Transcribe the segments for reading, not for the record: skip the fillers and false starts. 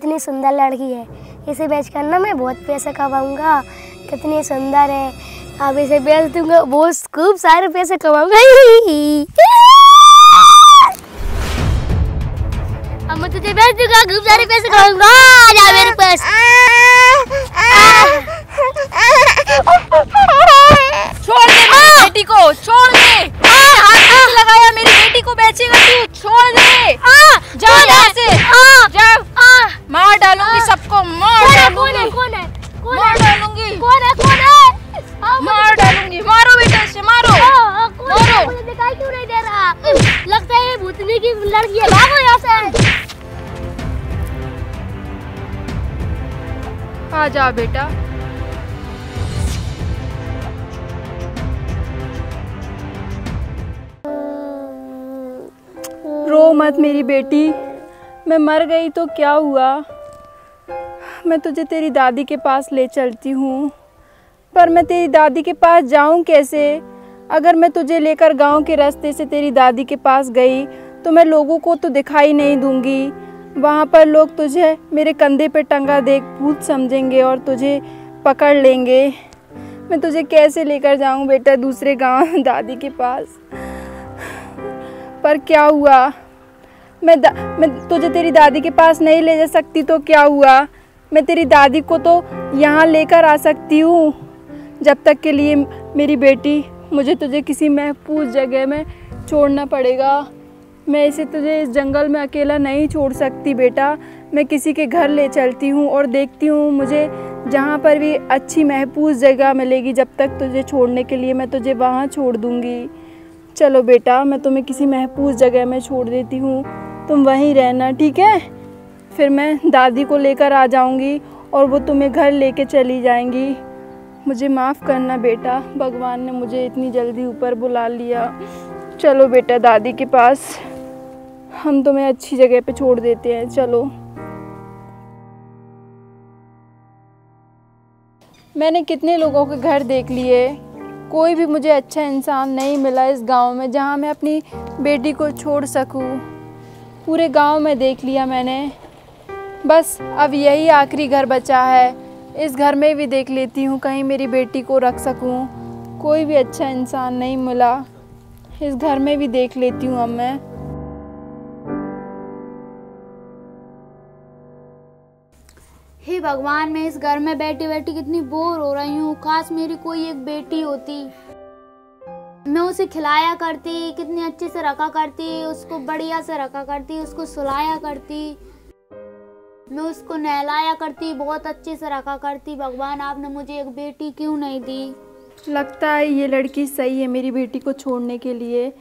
कितनी सुंदर लड़की है, इसे बेचकर ना मैं बहुत पैसे कमाऊंगा। कितनी सुंदर है, अब इसे बेच दूंगा, बहुत खूब सारे पैसे कमाऊंगा। अब मैं तुझे बेच दूंगा, खूब सारे पैसे कमाऊंगा। आ मेरे पास। छोड़ दे मेरी बेटी को, छोड़ दे। हाथ नहीं लगाया, मेरी बेटी को बेचेगा तू, छोड़ दे। जा यहाँ से, जा। मार डालूंगी सबको, मार डालूंगी। कौन है? मार डालूंगी, कौन है? मार डालूंगी। मारो बेटा इसे, मारो मारो। मुझे दिखाई क्यों नहीं दे रहा? लगता है ये भूतनी की लड़की है। भागो यहाँ से। आ जा बेटा। रो मत मेरी बेटी, मैं मर गई तो क्या हुआ, मैं तुझे तेरी दादी के पास ले चलती हूँ। पर मैं तेरी दादी के पास जाऊँ कैसे? अगर मैं तुझे लेकर गांव के रास्ते से तेरी दादी के पास गई तो मैं लोगों को तो दिखाई नहीं दूंगी। वहाँ पर लोग तुझे मेरे कंधे पे टंगा देख भूत समझेंगे और तुझे पकड़ लेंगे। मैं तुझे कैसे लेकर जाऊँ बेटा दूसरे गांव दादी के पास? पर क्या हुआ, मैं तुझे तेरी दादी के पास नहीं ले जा सकती तो क्या हुआ? मैं तेरी दादी को तो यहाँ लेकर आ सकती हूँ। जब तक के लिए मेरी बेटी, मुझे तुझे किसी महफूज जगह में छोड़ना पड़ेगा। मैं इसे तुझे इस जंगल में अकेला नहीं छोड़ सकती बेटा। मैं किसी के घर ले चलती हूँ और देखती हूँ मुझे जहाँ पर भी अच्छी महफूज जगह मिलेगी, जब तक तुझे छोड़ने के लिए मैं तुझे वहाँ छोड़ दूँगी। चलो बेटा, मैं तुम्हें किसी महफूज जगह में छोड़ देती हूँ, तुम वहीं रहना, ठीक है? फिर मैं दादी को लेकर आ जाऊँगी और वो तुम्हें घर लेके चली जाएंगी। मुझे माफ़ करना बेटा, भगवान ने मुझे इतनी जल्दी ऊपर बुला लिया। चलो बेटा दादी के पास, हम तुम्हें अच्छी जगह पे छोड़ देते हैं, चलो। मैंने कितने लोगों के घर देख लिए, कोई भी मुझे अच्छा इंसान नहीं मिला इस गांव में जहां मैं अपनी बेटी को छोड़ सकूं। पूरे गांव में देख लिया मैंने, बस अब यही आखिरी घर बचा है। इस घर में भी देख लेती हूँ, कहीं मेरी बेटी को रख सकूँ। कोई भी अच्छा इंसान नहीं मिला, इस घर में भी देख लेती हूँ अब मैं। हे भगवान, मैं इस घर में बैठी बैठी कितनी बोर हो रही हूँ। काश मेरी कोई एक बेटी होती, मैं उसे खिलाया करती, कितनी अच्छे से रखा करती, उसको बढ़िया से रखा करती, उसको सुलाया करती, मैं उसको नहलाया करती, बहुत अच्छे से रखा करती। भगवान, आपने मुझे एक बेटी क्यों नहीं दी? लगता है ये लड़की सही है मेरी बेटी को छोड़ने के लिए।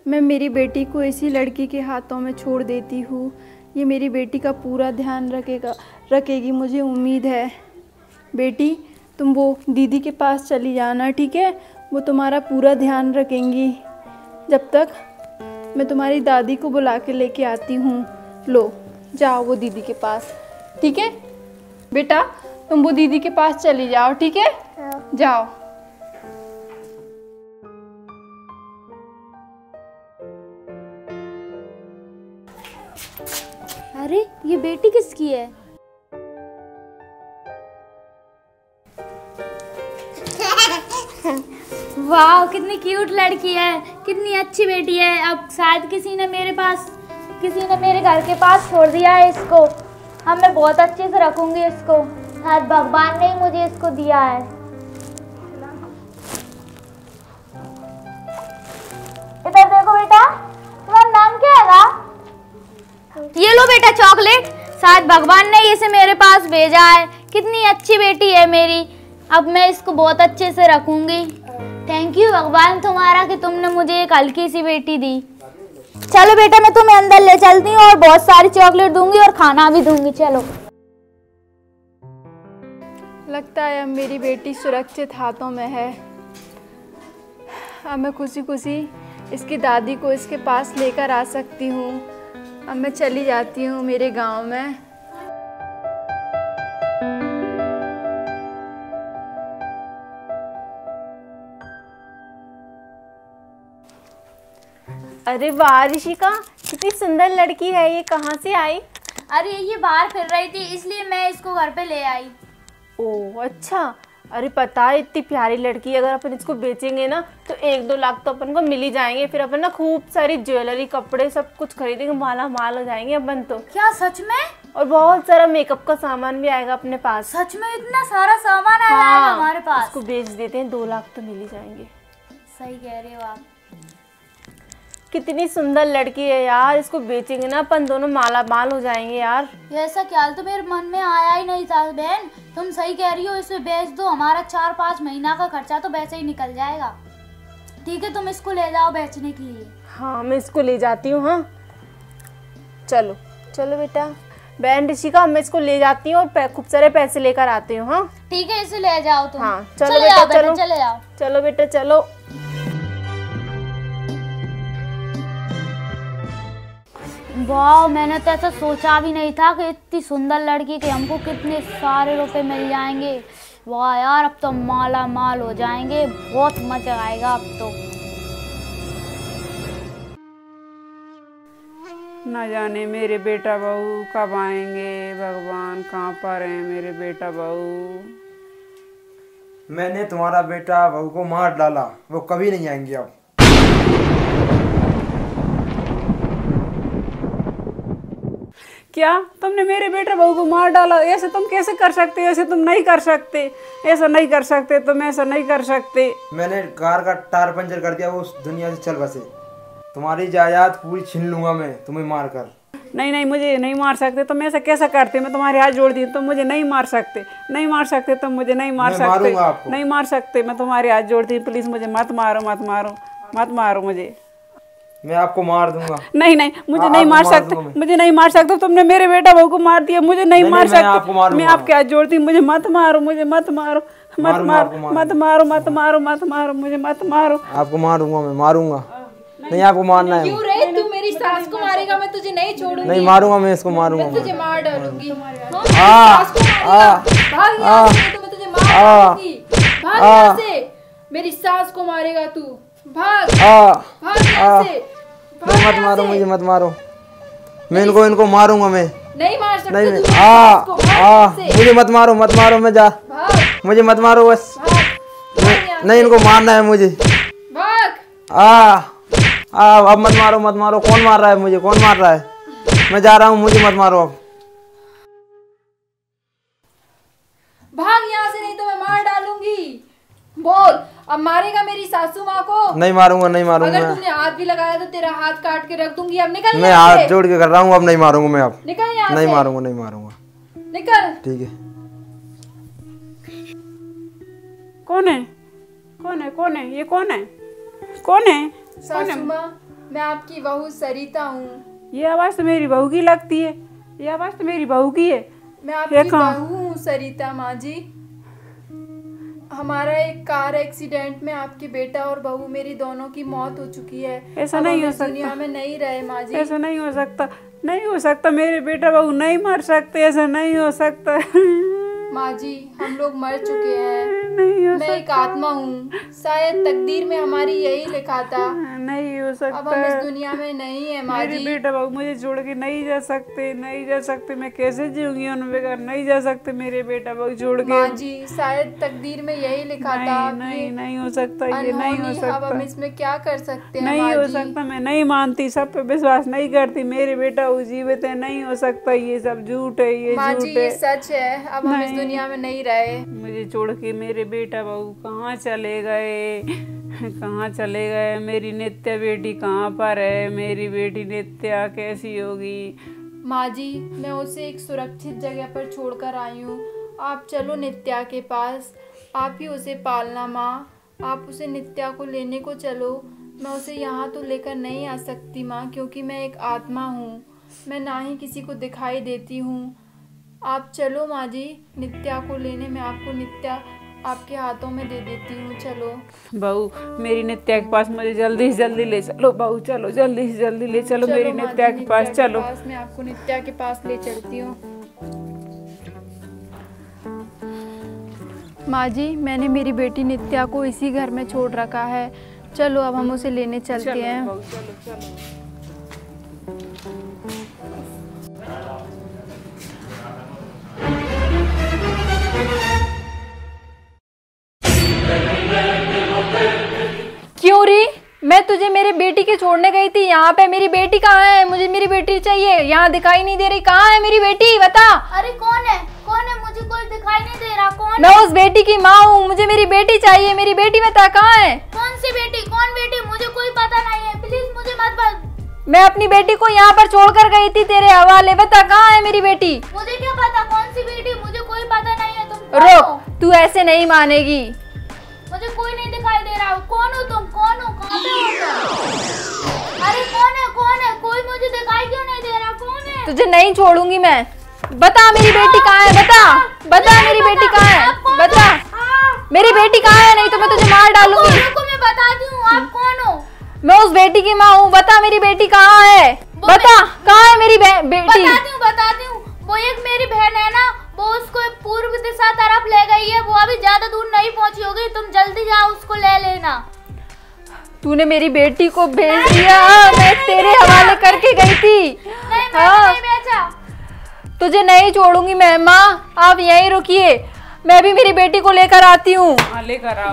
मैं मेरी बेटी को इसी लड़की के हाथों में छोड़ देती हूँ। ये मेरी बेटी का पूरा ध्यान रखेगी, मुझे उम्मीद है। बेटी, तुम वो दीदी के पास चली जाना, ठीक है? वो तुम्हारा पूरा ध्यान रखेंगी जब तक मैं तुम्हारी दादी को बुला के लेके आती हूँ। लो, जाओ वो दीदी के पास, ठीक है? बेटा, तुम वो दीदी के पास चली जाओ, ठीक है? जाओ। अरे, ये बेटी किसकी है? वाह, कितनी क्यूट लड़की है, कितनी अच्छी बेटी है। अब शायद किसी ने मेरे घर के पास छोड़ दिया है इसको। अब मैं बहुत अच्छे से रखूंगी इसको, शायद भगवान ने ही मुझे इसको दिया है। इधर देखो बेटा, तुम्हारा नाम क्या है? ये लो बेटा चॉकलेट, शायद भगवान ने इसे मेरे पास भेजा है। कितनी अच्छी बेटी है मेरी, अब मैं इसको बहुत अच्छे से रखूंगी। थैंक यू भगवान तुम्हारा कि तुमने मुझे एक हल्की सी बेटी दी। चलो बेटा, मैं तुम्हें अंदर ले चलती हूँ और बहुत सारी चॉकलेट दूंगी और खाना भी दूंगी। चलो। लगता है अब मेरी बेटी सुरक्षित हाथों में है। अब मैं खुशी खुशी इसकी दादी को इसके पास लेकर आ सकती हूँ। अब मैं चली जाती हूँ मेरे गांव में। अरे वाह ऋषिका, कितनी सुंदर लड़की है ये, कहाँ से आई? अरे ये बाहर फिर रही थी इसलिए मैं इसको घर पे ले आई। ओह अच्छा। अरे पता है इतनी प्यारी लड़की, अगर अपन इसको बेचेंगे ना तो 1-2 लाख तो अपन को मिल ही जाएंगे। फिर अपन ना खूब सारी ज्वेलरी कपड़े सब कुछ खरीदेंगे, माला माल हो जाएंगे अपन तो। क्या सच में? और बहुत सारा मेकअप का सामान भी आएगा अपने पास। सच में इतना सारा सामान आ जाएगा हमारे पास? इसको बेच देते हैं, 2 लाख तो मिल ही जाएंगे। सही कह रहे हो आप। कितनी सुंदर लड़की है यार, इसको बेचेंगे ना अपन दोनों माला माल हो जाएंगे यार। ये ऐसा ख्याल तो मेरे मन में आया ही नहीं था बहन। तुम सही कह रही हो, इसे बेच दो, हमारा 4-5 महीना का खर्चा तो वैसे ही निकल जाएगा। ठीक है तुम इसको ले जाओ बेचने के लिए। हाँ मैं इसको ले जाती हूँ। हाँ चलो चलो बेटा। बहन ऋषिका मैं इसको ले जाती हूँ और खूब सारे पैसे लेकर आती हूँ। हाँ ठीक है इसे ले जाओ तुम। हाँ चलो बेटा चलो। चले जाओ। चलो बेटा चलो। वाह, मैंने तो ऐसा सोचा भी नहीं था कि इतनी सुंदर लड़की के हमको कितने सारे रुपए मिल जाएंगे। वाह यार, अब तो माला माल हो जाएंगे, बहुत मजा आएगा अब तो। न जाने मेरे बेटा बहू कब आएंगे, भगवान कहाँ पर हैं मेरे बेटा बहू। मैंने तुम्हारा बेटा बहू को मार डाला, वो कभी नहीं आएंगे अब। क्या तुमने मेरे बेटे बहू को मार डाला? ऐसे तुम कैसे कर सकते हो? ऐसे तुम नहीं कर सकते, ऐसा नहीं कर सकते, तुम ऐसा नहीं कर सकते। मैंने कार का टायर पंचर कर दिया, वो उस दुनिया से चल बसे। तुम्हारी जायदाद पूरी छीन लूंगा मैं तुम्हें मार कर। नहीं नहीं, मुझे नहीं मार सकते तुम, ऐसा कैसा करते? मैं तुम्हारे हाथ जोड़ती हूँ, तुम मुझे नहीं मार सकते, नहीं मार सकते तुम मुझे, नहीं मार सकते, नहीं मार सकते। मैं तुम्हारे हाथ जोड़ती हूँ, प्लीज मुझे मत मारो, मत मारो, मत मारो मुझे। मैं आपको मार दूंगा। नहीं नहीं, मुझे नहीं मार सकते, मुझे नहीं मार सकते। तुमने मेरे बेटा बहू को मार दिया, मुझे नहीं मार सकते। मैं आपके हाथ जोड़ती हूँ, मुझे मत मारो, मुझे मत मारो, मत मारो, मत मारो, मत मारो, मत मारो, मुझे मत मारो। आपको मारूंगा, मैं मारूंगा। नहीं आपको मारना है। क्यों रे, तू मेरी सास को मारेगा, मैं तुझे नहीं छोड़ूंगी। नहीं मारूंगा, मैं इसको मारूंगा, तुझे मार डालूंगी। भाग यहाँ से, तो मैं तुझे मार डालूंगी। भाग यहाँ से, मेरी सास को मारेगा तू। भाग भाग यहाँ से। मत मारो, मुझे मत मारो, मैं इनको मारूंगा। मैं नहीं मार सकते। नहीं मुझे मत मारो, मत मारो, मैं जा, मुझे मत मारो बस। नहीं इनको मारना है मुझे। भाग। अब मत मारो, मत मारो। कौन मार रहा है मुझे? कौन मार रहा है? मैं जा रहा हूँ, मुझे मत मारो अब। भाग यहाँ से, नहीं तो मैं मार डालूंगी। बोल, अब मारेगा मेरी सासू माँ को? नहीं मारूंगा, नहीं मारूंगा। अगर तुमने हाथ भी लगाया तो तेरा हाथ काट के रख दूंगी। अब निकल। मैं हाथ जोड़ के कर रहा हूँ, अब नहीं मारूंगा मैं। अब निकल यहाँ से। नहीं मारूंगा, नहीं मारूंगा। निकल। ठीक है। कौन है? कौन है? कौन है? ये कौन है? कौन है? सासू माँ, मैं आपकी बहू सरिता हूँ। ये आवाज तो मेरी बहू की लगती है, ये आवाज तो मेरी बहू की है। मैं आपकी बहू हूँ सरिता माँ जी। हमारा एक कार एक्सीडेंट में आपके बेटा और बहू मेरी दोनों की मौत हो चुकी है। ऐसा नहीं हो सकता, दुनिया में नहीं रहे माँ जी। ऐसा नहीं हो सकता, नहीं हो सकता। मेरे बेटा बहू नहीं मर सकते, ऐसा नहीं हो सकता। माँ जी, हम लोग मर चुके हैं। नहीं हो मैं एक आत्मा हूँ, शायद तकदीर में हमारी यही लिखा था। नहीं हो सकता। अब हम इस दुनिया में नहीं है माँ मेरे जी। बेटा बहू मुझे छोड़ के नहीं जा सकते, नहीं जा सकते। मैं कैसे जीऊंगी उन बगैर? नहीं जा सकते मेरे बेटा बहू छोड़ के। माँ जी, शायद तकदीर में यही लिखा था। नहीं नहीं हो सकता, ये नहीं हो सकता। अब हम इसमें क्या कर सकते हैं? नहीं हो सकता, मैं नहीं मानती, सब पे विश्वास नहीं करती। मेरे बेटा वो जीवित है, नहीं हो सकता, ये सब झूठ है, ये झूठ है। ये सच है, अब हम इस दुनिया में नहीं रहे। मुझे छोड़ के मेरे बेटा बहू कहाँ चले गए, कहाँ चले गए? मेरी नित्या बेटी कहाँ पर है? मेरी बेटी नित्या कैसी होगी? माँ जी, मैं उसे एक सुरक्षित जगह पर छोड़कर आई हूँ। आप चलो नित्या के पास, आप ही उसे पालना माँ। आप उसे नित्या को लेने को चलो। मैं उसे यहाँ तो लेकर नहीं आ सकती माँ, क्योंकि मैं एक आत्मा हूँ, मैं ना ही किसी को दिखाई देती हूँ। आप चलो माँ जी नित्या को लेने। मैं आपको नित्या आपके हाथों में दे देती हूँ। चलो बहू, मेरी नित्या के पास मुझे जल्दी से जल्दी ले चलो। बहू चलो, जल्दी से जल्दी ले चलो मेरी नित्या के पास। चलो, मैं आपको नित्या के पास ले चलती हूँ। माँ जी, मैंने मेरी बेटी नित्या को इसी घर में छोड़ रखा है। चलो अब हम उसे लेने चलते हैं। छोड़ने गई थी। यहाँ पे मेरी बेटी कहाँ है? मुझे मेरी बेटी चाहिए। यहाँ दिखाई नहीं दे रही। कहाँ है मेरी बेटी? बता। अरे कौन है? मुझे कोई दिखाई नहीं दे रहा। कौन? मैं उस बेटी की माँ हूँ। मुझे मेरी बेटी चाहिए। मेरी बेटी बता कहाँ है? कौन सी बेटी? कौन बेटी? मुझे कोई पता नहीं है। प्लीज मुझे मत बता। मैं अपनी बेटी को यहाँ पर छोड़कर गई थी तेरे हवाले। बता कहाँ है मेरी बेटी? मुझे क्या पता कौन सी बेटी? मुझे कोई पता नहीं है। तुम रुक, तू ऐसे नहीं मानेगी। मुझे कोई नहीं दिखाई दे रहा। कौन हो तुम? कौन हो? कहाँ पे हो तुम? अरे कौन है? कोई मुझे दिखाई क्यों नहीं दे रहा? कौन है? तुझे नहीं छोड़ूंगी मैं। बता मेरी बेटी कहाँ है? बता मेरी बेटी कहाँ है? बता मेरी बेटी कहाँ है, नहीं तो मैं तुझे मार डालूंगी। रुको मैं बताती हूँ। आप कौन हो? मैं उस बेटी की माँ हूँ। बता मेरी बेटी कहाँ है? बता कहाँ है मेरी बेटी? बताती हूँ। वो एक मेरी बहन है ना, वो उसको पूर्व दिशा तरफ ले गई है। वो अभी ज्यादा दूर नहीं पहुँची होगी। तुम जल्दी जाओ, उसको ले लेना। तूने मेरी बेटी को भेज दिया। मैं तेरे हवाले करके गई थी। नहीं, मैंने नहीं भेजा। तुझे नहीं छोड़ूंगी मैं। माँ आप यहीं रुकिए, मैं भी मेरी बेटी को लेकर आती हूँ।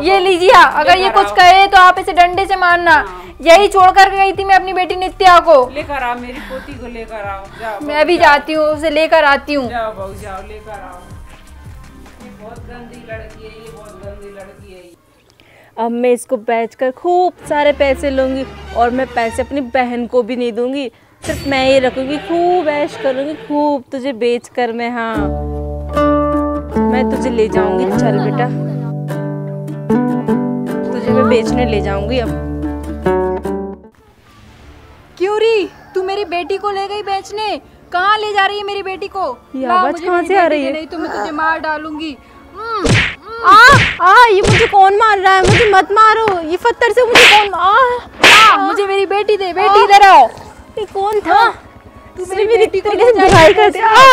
ये लीजिए, अगर ये कुछ कहे तो आप इसे डंडे से मारना। यही छोड़कर गई थी मैं अपनी बेटी नित्या को। लेकर आओ मेरी पोती को, लेकर आओ। जाओ मैं भी जाती हूँ, उसे लेकर आती हूँ। जाओ बहू जाओ, लेकर आओ। ये बहुत गंदी लड़की है, ये बहुत गंदी लड़की है। अब मैं इसको बेचकर खूब सारे पैसे लूँगी और मैं पैसे अपनी बहन को भी नहीं दूँगी, सिर्फ मैं ही रखूँगी। खूब ऐश करूँगी, खूब तुझे बेचकर मैं। हाँ मैं तुझे ले जाऊँगी। चल बेटा, तुझे मैं बेचने ले जाऊँगी अब। क्यों री, तू मेरी बेटी को ले गई बेचने? कहाँ ले जा रही है मेरी बेटी को? ये आवाज कहाँ से आ रही है? नहीं तो मैं तुझे मार डालूंगी। ये मुझे कौन मार रहा है? मुझे मत मारो, ये पत्थर से मुझे कौन मुझे मेरी बेटी दे। बेटी इधर आओ। ये कौन था? तू मेरी बेटी को बुराई कर दिया।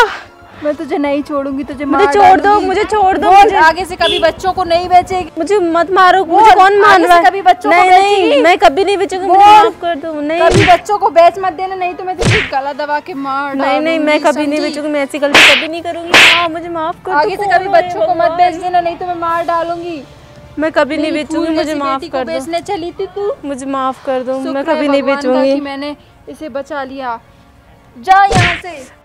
मैं तुझे नहीं छोड़ूंगी, तुझे मुझे छोड़ दो, मुझे छोड़ दो। मुझे आगे से कभी बच्चों को नहीं बेचेगी। मुझे मत मारो। मुझे कौन मार रहा है? कभी बच्चों को नहीं, मैं कभी नहीं बेचूंगी। मुझे माफ कर दो। नहीं, कभी बच्चों को बेच मत देना, नहीं तो मैं तुझे गला दबा के मार नहीं, मैं कभी नहीं बेचूंगी। मैं ऐसी गलती कभी नहीं करूंगी। हाँ मुझे माफ कर दो। आगे से कभी बच्चों को मत बेच देना, नहीं तो मैं मार डालूंगी। मैं कभी नहीं बेचूंगी। मुझे माफ कर दो। बेचने चली थी तू? मुझे माफ कर दो। मैं शुक्र है कभी नहीं भगवान का बेचूंगी। कि मैंने इसे बचा लिया। जा यहाँ से।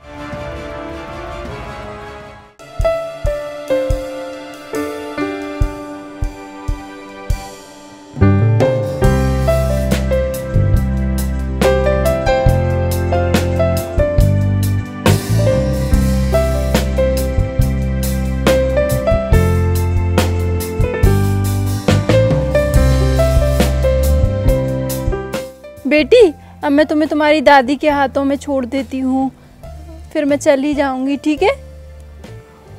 बेटी अब मैं तुम्हें तुम्हारी दादी के हाथों में छोड़ देती हूँ, फिर मैं चली जाऊँगी। ठीक है,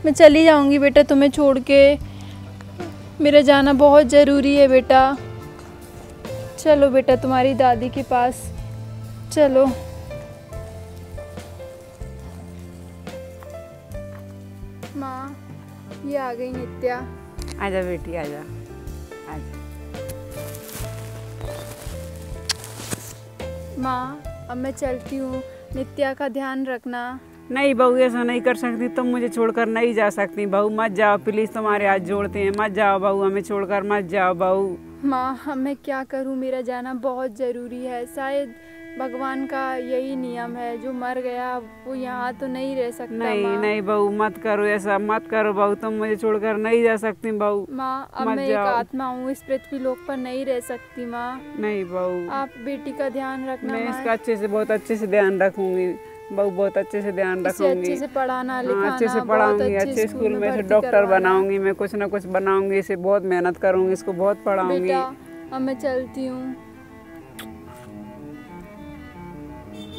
मैं चली जाऊँगी बेटा तुम्हें छोड़ के। मेरा जाना बहुत ज़रूरी है बेटा। चलो बेटा तुम्हारी दादी के पास चलो। माँ ये आ गई नित्या। आजा बेटी आजा, आजा। माँ अब मैं चलती हूँ, नित्या का ध्यान रखना। नहीं बहू ऐसा नहीं कर सकती, तुम मुझे छोड़कर नहीं जा सकती बहू। मत जाओ प्लीज, तुम्हारे हाथ जोड़ते हैं। मत जाओ बहू, हमें छोड़कर मत जाओ बहू। माँ अब मैं क्या करूँ, मेरा जाना बहुत ज़रूरी है। शायद भगवान का यही नियम है, जो मर गया वो यहाँ तो नहीं रह सकता। नहीं नहीं बहू मत करो ऐसा, मत करो बहू। तुम मुझे छोड़कर नहीं जा सकती बहू। माँ अब मैं एक आत्मा हूँ, इस पृथ्वी लोक पर नहीं रह सकती। माँ नहीं बहू, आप बेटी का ध्यान रखना। मैं इसका अच्छे से, बहुत अच्छे से ध्यान रखूंगी बहू, बहुत अच्छे से ध्यान रखूंगी। अच्छे से पढ़ाना लिखाना, अच्छे से पढ़ाऊंगी, अच्छे स्कूल में से डॉक्टर बनाऊंगी। मैं कुछ ना कुछ बनाऊंगी, इसे बहुत मेहनत करूंगी, इसको बहुत पढ़ाऊंगी। अब मैं चलती हूँ,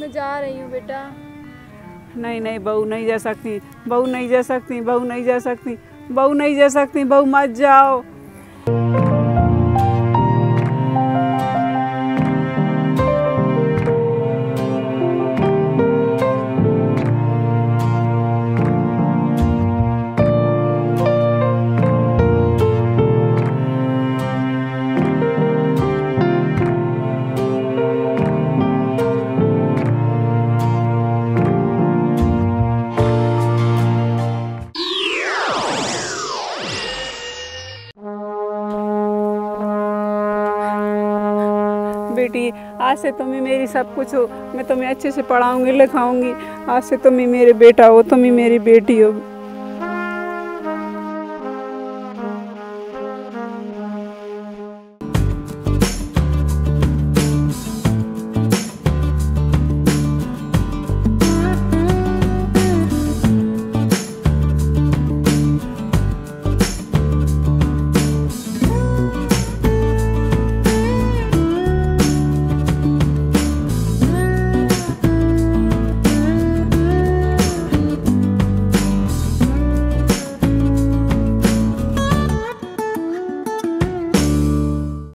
मैं जा रही हूँ बेटा। नहीं नहीं बहू नहीं जा सकती, बहू नहीं जा सकती, बहू नहीं जा सकती, बहू नहीं जा सकती, बहू मत जाओ। बेटी, आज से तुम ही मेरी सब कुछ हो। मैं तुम्हें अच्छे से पढ़ाऊंगी लिखाऊंगी। आज से तुम ही मेरे बेटा हो, तुम ही मेरी बेटी हो।